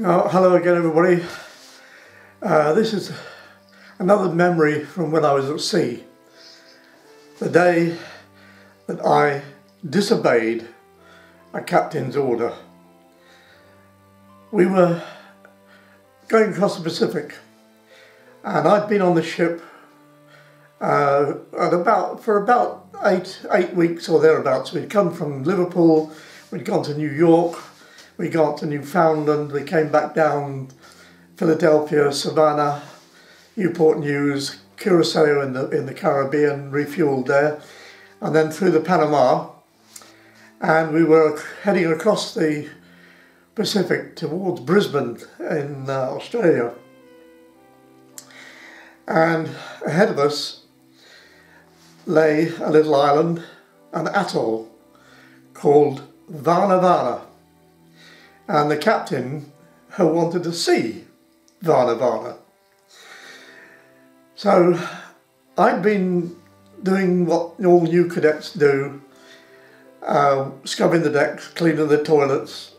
Hello again, everybody. This is another memory from when I was at sea. The day that I disobeyed a captain's order. We were going across the Pacific, and I'd been on the ship for about eight weeks or thereabouts. We'd come from Liverpool, we'd gone to New York, we got to Newfoundland, we came back down Philadelphia, Savannah, Newport News, Curacao in the Caribbean, refueled there, and then through the Panama, and we were heading across the Pacific towards Brisbane in Australia. And ahead of us lay a little island, an atoll called Vanavana. And the captain who wanted to see Vanavana. So I'd been doing what all new cadets do, scrubbing the decks, cleaning the toilets,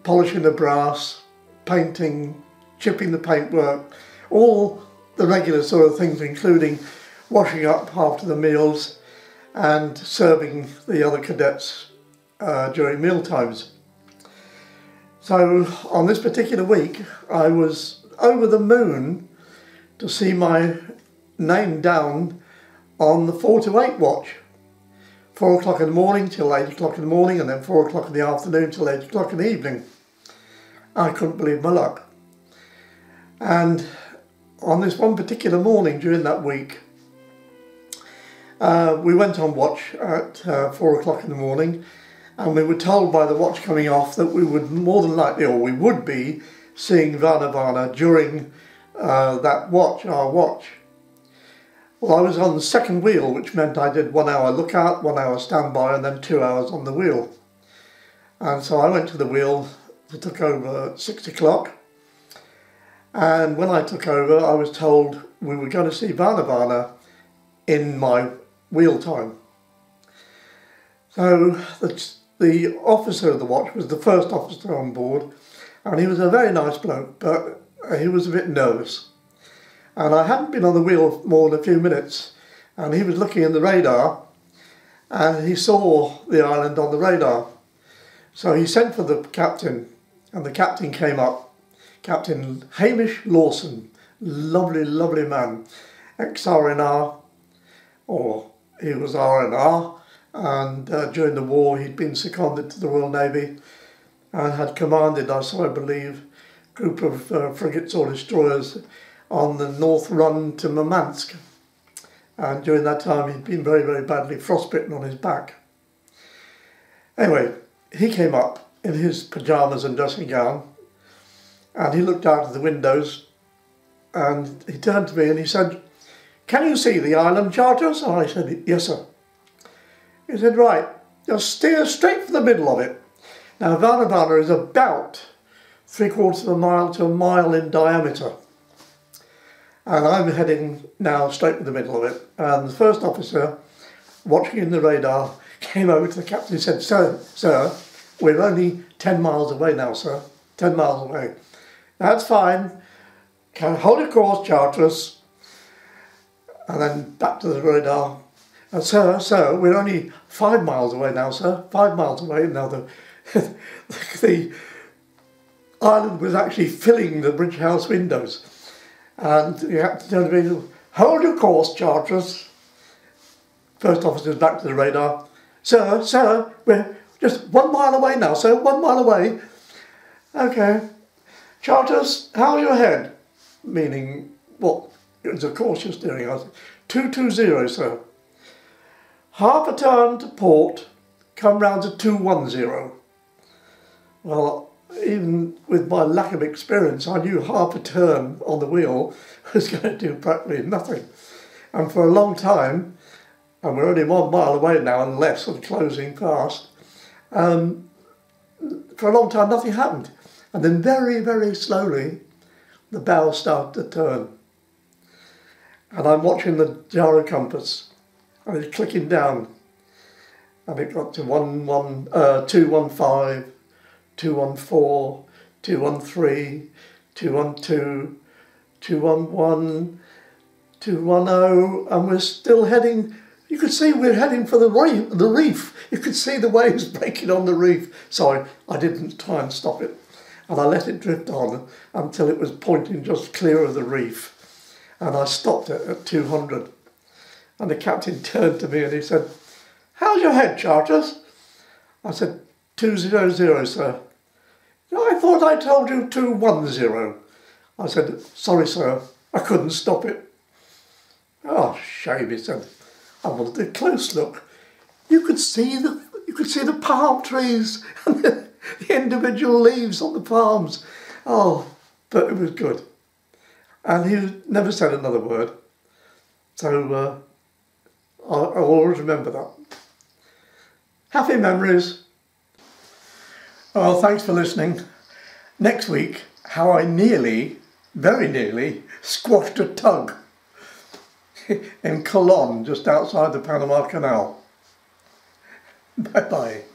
polishing the brass, painting, chipping the paintwork, all the regular sort of things, including washing up after the meals and serving the other cadets during meal times. So on this particular week, I was over the moon to see my name down on the 4 to 8 watch. 4 o'clock in the morning till 8 o'clock in the morning, and then 4 o'clock in the afternoon till 8 o'clock in the evening. I couldn't believe my luck. And on this one particular morning during that week, we went on watch at 4 o'clock in the morning, and we were told by the watch coming off that we would more than likely, or we would be, seeing Vanavana during that watch, our watch. Well, I was on the second wheel, which meant I did 1 hour lookout, 1 hour standby, and then 2 hours on the wheel. And so I went to the wheel, I took over at 6 o'clock. And when I took over, I was told we were going to see Vanavana in my wheel time. So the officer of the watch was the first officer on board, and he was a very nice bloke, but he was a bit nervous. And I hadn't been on the wheel more than a few minutes, and he was looking in the radar, and he saw the island on the radar. So he sent for the captain, and the captain came up, Captain Hamish Lawson, lovely, lovely man, ex-RNR, or he was RNR, and during the war he'd been seconded to the Royal Navy and had commanded us, I believe, a group of frigates or destroyers on the north run to Murmansk. And during that time he'd been very, very badly frostbitten on his back. Anyway, he came up in his pyjamas and dressing gown, and he looked out of the windows, and he turned to me and he said, "Can you see the island, Charters?" And I said, "Yes, sir." He said, "Right, just steer straight for the middle of it." Now, Vanavana is about 3/4 of a mile to a mile in diameter. And I'm heading now straight for the middle of it. And the first officer, watching in the radar, came over to the captain and said, Sir, we're only 10 miles away now, sir. 10 miles away." "That's fine. Can hold your course, Charteris." And then back to the radar. Sir, we're only 5 miles away now, sir. 5 miles away." Now the island was actually filling the bridge house windows. And you had to tell me, "Hold your course, Charteris." First officer's back to the radar. Sir, we're just 1 mile away now, sir. 1 mile away." "Okay. Charteris, how are you ahead?" Meaning, what? It was of course you're steering. I said, 220, sir. "Half a turn to port, come round to 210. Well, even with my lack of experience, I knew half a turn on the wheel was going to do practically nothing. And for a long time, and we're only 1 mile away now and less and closing fast, for a long time nothing happened. And then very, very slowly, the bow started to turn. And I'm watching the gyro compass, and it's clicking down, and it got to 215, 214, 213, 212, 211, 210, and we're still heading. You could see we're heading for the reef. You could see the waves breaking on the reef. Sorry, I didn't try and stop it. And I let it drift on until it was pointing just clear of the reef. And I stopped it at 200. And the captain turned to me and he said, "How's your head, Charters?" I said, 200, sir. "I thought I told you 210. I said, "Sorry, sir, I couldn't stop it." "Oh, shame," he said. I wanted a close look. You could see the palm trees and the individual leaves on the palms. Oh, but it was good. And he never said another word. So I'll always remember that. Happy memories. Oh, thanks for listening. Next week, how I very nearly, squashed a tug in Colon, just outside the Panama Canal. Bye-bye.